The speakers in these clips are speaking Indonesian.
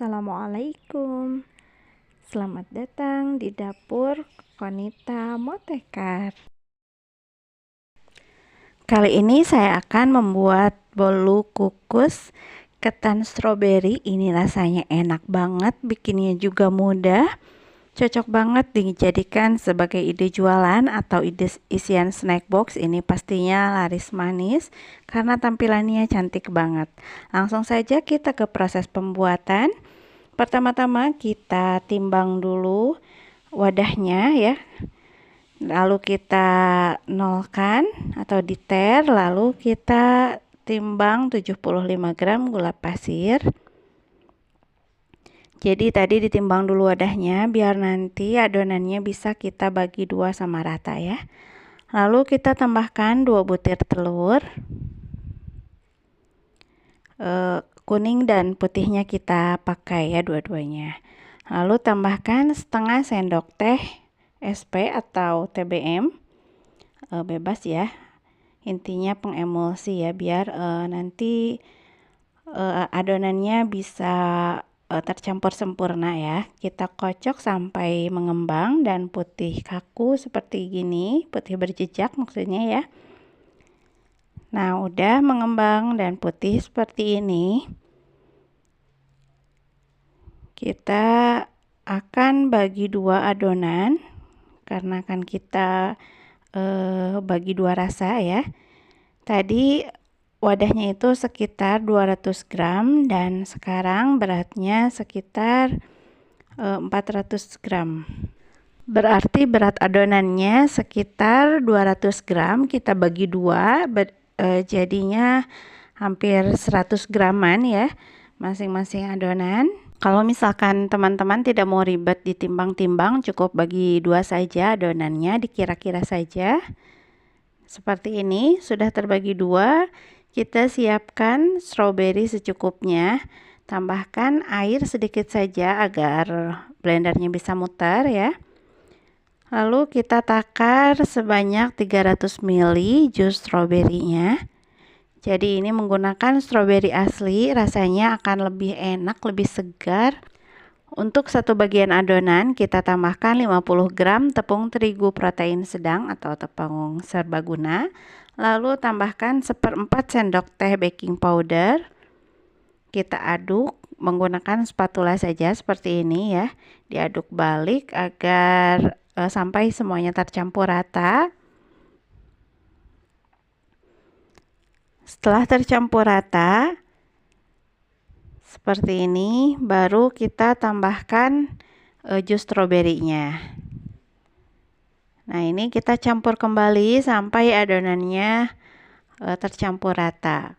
Assalamualaikum. Selamat datang di dapur Konita Motekar. Kali ini saya akan membuat bolu kukus ketan stroberi. Ini rasanya enak banget, bikinnya juga mudah. Cocok banget dijadikan sebagai ide jualan atau ide isian snack box. Ini pastinya laris manis karena tampilannya cantik banget. Langsung saja kita ke proses pembuatan. Pertama-tama kita timbang dulu wadahnya ya. Lalu kita nolkan atau diter, lalu kita timbang 75 gram gula pasir. Jadi tadi ditimbang dulu wadahnya biar nanti adonannya bisa kita bagi dua sama rata ya. Lalu kita tambahkan 2 butir telur. Kuning dan putihnya kita pakai ya dua-duanya. Lalu tambahkan setengah sendok teh SP atau TBM. Bebas ya. Intinya pengemulsi ya biar nanti adonannya bisa tercampur sempurna ya. Kita kocok sampai mengembang dan putih kaku seperti gini, putih berjejak maksudnya ya. Nah, udah mengembang dan putih seperti ini. Kita akan bagi dua adonan karena kan kita bagi dua rasa ya. Tadi wadahnya itu sekitar 200 gram dan sekarang beratnya sekitar 400 gram. Berarti berat adonannya sekitar 200 gram, kita bagi dua, jadinya hampir 100 graman ya masing-masing adonan. Kalau misalkan teman-teman tidak mau ribet ditimbang-timbang, cukup bagi dua saja adonannya, dikira-kira saja. Seperti ini, sudah terbagi dua. Kita siapkan stroberi secukupnya, tambahkan air sedikit saja agar blendernya bisa muter ya. Lalu kita takar sebanyak 300 ml jus stroberinya. Jadi ini menggunakan stroberi asli, rasanya akan lebih enak, lebih segar. Untuk satu bagian adonan kita tambahkan 50 gram tepung terigu protein sedang atau tepung serbaguna. Lalu tambahkan 1/4 sendok teh baking powder. Kita aduk menggunakan spatula saja seperti ini ya. Diaduk balik agar sampai semuanya tercampur rata. Setelah tercampur rata seperti ini, baru kita tambahkan jus stroberinya. Nah, ini kita campur kembali sampai adonannya tercampur rata.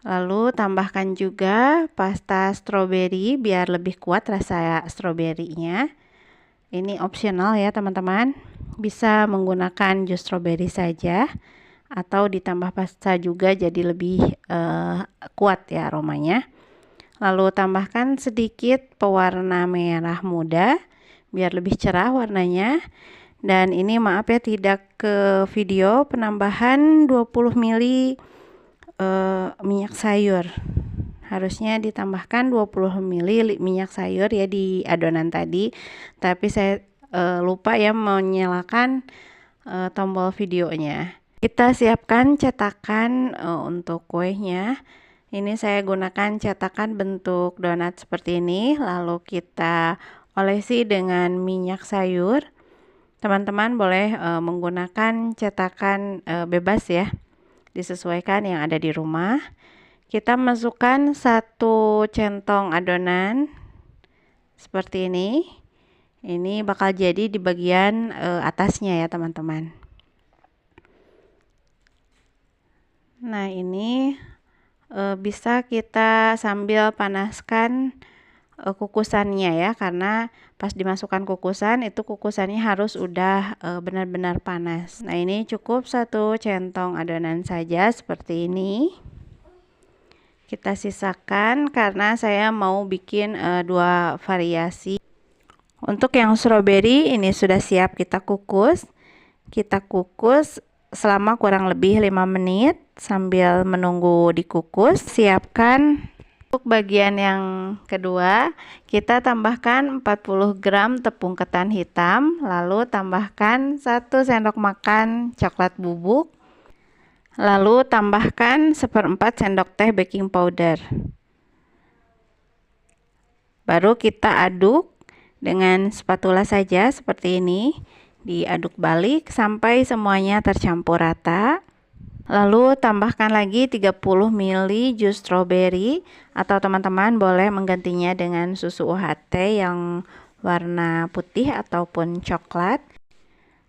Lalu tambahkan juga pasta stroberi biar lebih kuat rasa stroberinya. Ini opsional ya teman-teman. Bisa menggunakan jus stroberi saja atau ditambah pasta juga jadi lebih kuat ya aromanya. Lalu tambahkan sedikit pewarna merah muda biar lebih cerah warnanya. Dan ini maaf ya tidak ke video, penambahan 20 ml minyak sayur. Harusnya ditambahkan 20 ml minyak sayur ya di adonan tadi. Tapi saya lupa ya menyalakan tombol videonya. Kita siapkan cetakan untuk kuenya. Ini saya gunakan cetakan bentuk donat seperti ini. Lalu kita olesi dengan minyak sayur. Teman-teman boleh menggunakan cetakan bebas ya, disesuaikan yang ada di rumah. Kita masukkan 1 centong adonan seperti ini. Ini bakal jadi di bagian atasnya ya teman-teman. Nah, ini bisa kita sambil panaskan kukusannya ya, karena pas dimasukkan kukusan itu kukusannya harus udah benar-benar panas. Nah, ini cukup 1 centong adonan saja seperti ini. Kita sisakan karena saya mau bikin 2 variasi. Untuk yang stroberi ini sudah siap kita kukus. Kita kukus selama kurang lebih 5 menit sambil menunggu dikukus. Siapkan Untuk bagian yang kedua, kita tambahkan 40 gram tepung ketan hitam, lalu tambahkan 1 sendok makan coklat bubuk, lalu tambahkan 1/4 sendok teh baking powder. Baru kita aduk dengan spatula saja seperti ini, diaduk balik sampai semuanya tercampur rata. Lalu tambahkan lagi 30 ml jus strawberry, atau teman-teman boleh menggantinya dengan susu UHT yang warna putih ataupun coklat.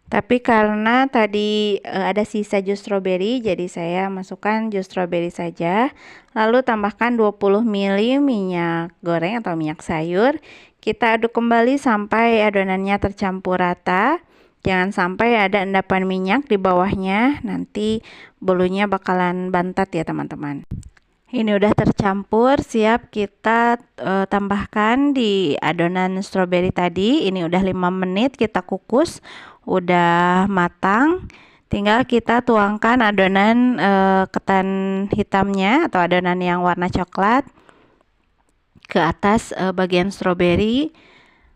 Tapi karena tadi ada sisa jus strawberry, jadi saya masukkan jus strawberry saja. Lalu tambahkan 20 ml minyak goreng atau minyak sayur. Kita aduk kembali sampai adonannya tercampur rata. Jangan sampai ada endapan minyak di bawahnya, nanti bolunya bakalan bantat ya teman-teman. Ini udah tercampur, siap kita tambahkan di adonan stroberi tadi. Ini udah 5 menit kita kukus, udah matang. Tinggal kita tuangkan adonan ketan hitamnya atau adonan yang warna coklat ke atas bagian stroberi.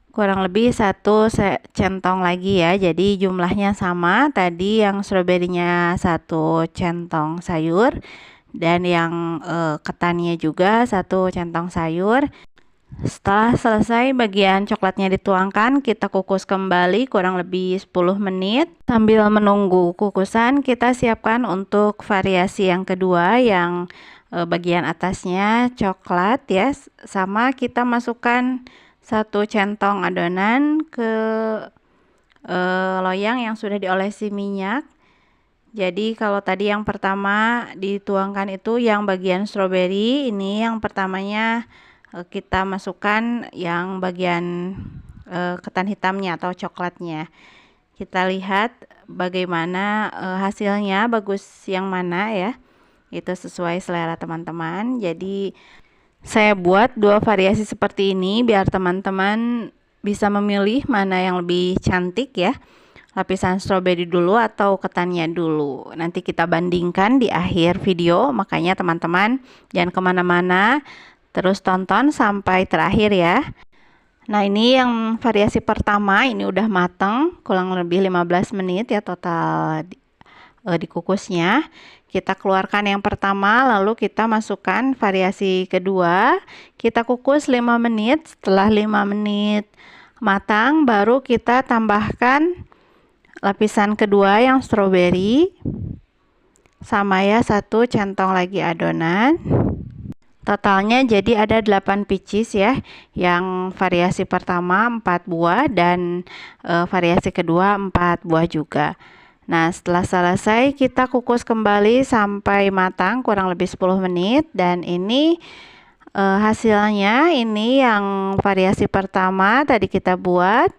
Kurang lebih 1 centong lagi ya, jadi jumlahnya sama. Tadi yang stroberinya 1 centong sayur, dan yang ketannya juga 1 centong sayur. Setelah selesai bagian coklatnya dituangkan, kita kukus kembali kurang lebih 10 menit. Sambil menunggu kukusan, kita siapkan untuk variasi yang kedua, yang bagian atasnya coklat ya. Sama kita masukkan 1 centong adonan ke loyang yang sudah diolesi minyak. Jadi kalau tadi yang pertama dituangkan itu yang bagian stroberi, ini yang pertamanya kita masukkan yang bagian ketan hitamnya atau coklatnya. Kita lihat bagaimana hasilnya, bagus yang mana ya. Itu sesuai selera teman-teman. Jadi saya buat 2 variasi seperti ini biar teman-teman bisa memilih mana yang lebih cantik ya. Lapisan stroberi dulu atau ketannya dulu. Nanti kita bandingkan di akhir video, makanya teman-teman jangan kemana-mana, terus tonton sampai terakhir ya. Nah ini yang variasi pertama, ini udah mateng, kurang lebih 15 menit ya total dikukusnya. Kita keluarkan yang pertama, lalu kita masukkan variasi kedua. Kita kukus 5 menit. Setelah 5 menit matang, baru kita tambahkan lapisan kedua yang stroberi. Sama ya, 1 centong lagi adonan. Totalnya jadi ada 8 pieces ya. Yang variasi pertama 4 buah dan variasi kedua 4 buah juga. Nah setelah selesai kita kukus kembali sampai matang kurang lebih 10 menit. Dan ini hasilnya, ini yang variasi pertama tadi kita buat,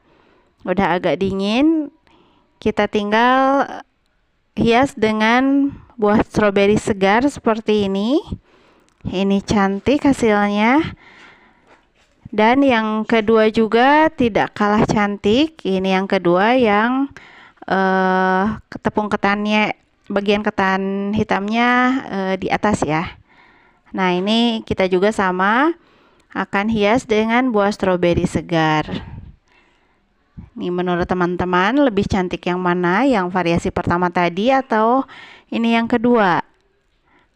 udah agak dingin. Kita tinggal hias dengan buah stroberi segar seperti ini. Ini cantik hasilnya. Dan yang kedua juga tidak kalah cantik. Ini yang kedua yang tepung ketannya, bagian ketan hitamnya di atas ya. Nah ini kita juga sama akan hias dengan buah stroberi segar. Ini menurut teman-teman lebih cantik yang mana, yang variasi pertama tadi atau ini yang kedua?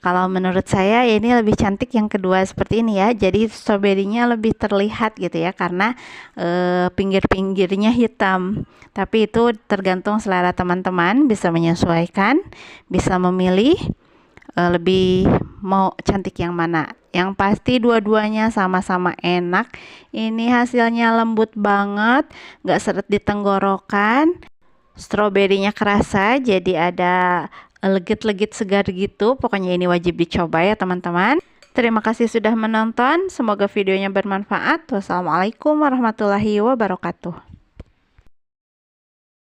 Kalau menurut saya ini lebih cantik yang kedua seperti ini ya. Jadi stroberinya lebih terlihat gitu ya, karena pinggir-pinggirnya hitam. Tapi itu tergantung selera teman-teman, bisa menyesuaikan, bisa memilih lebih mau cantik yang mana. Yang pasti dua-duanya sama-sama enak. Ini hasilnya lembut banget, gak seret di tenggorokan. Stroberinya kerasa, jadi ada legit-legit segar gitu. Pokoknya ini wajib dicoba ya teman-teman. Terima kasih sudah menonton. Semoga videonya bermanfaat. Wassalamualaikum warahmatullahi wabarakatuh.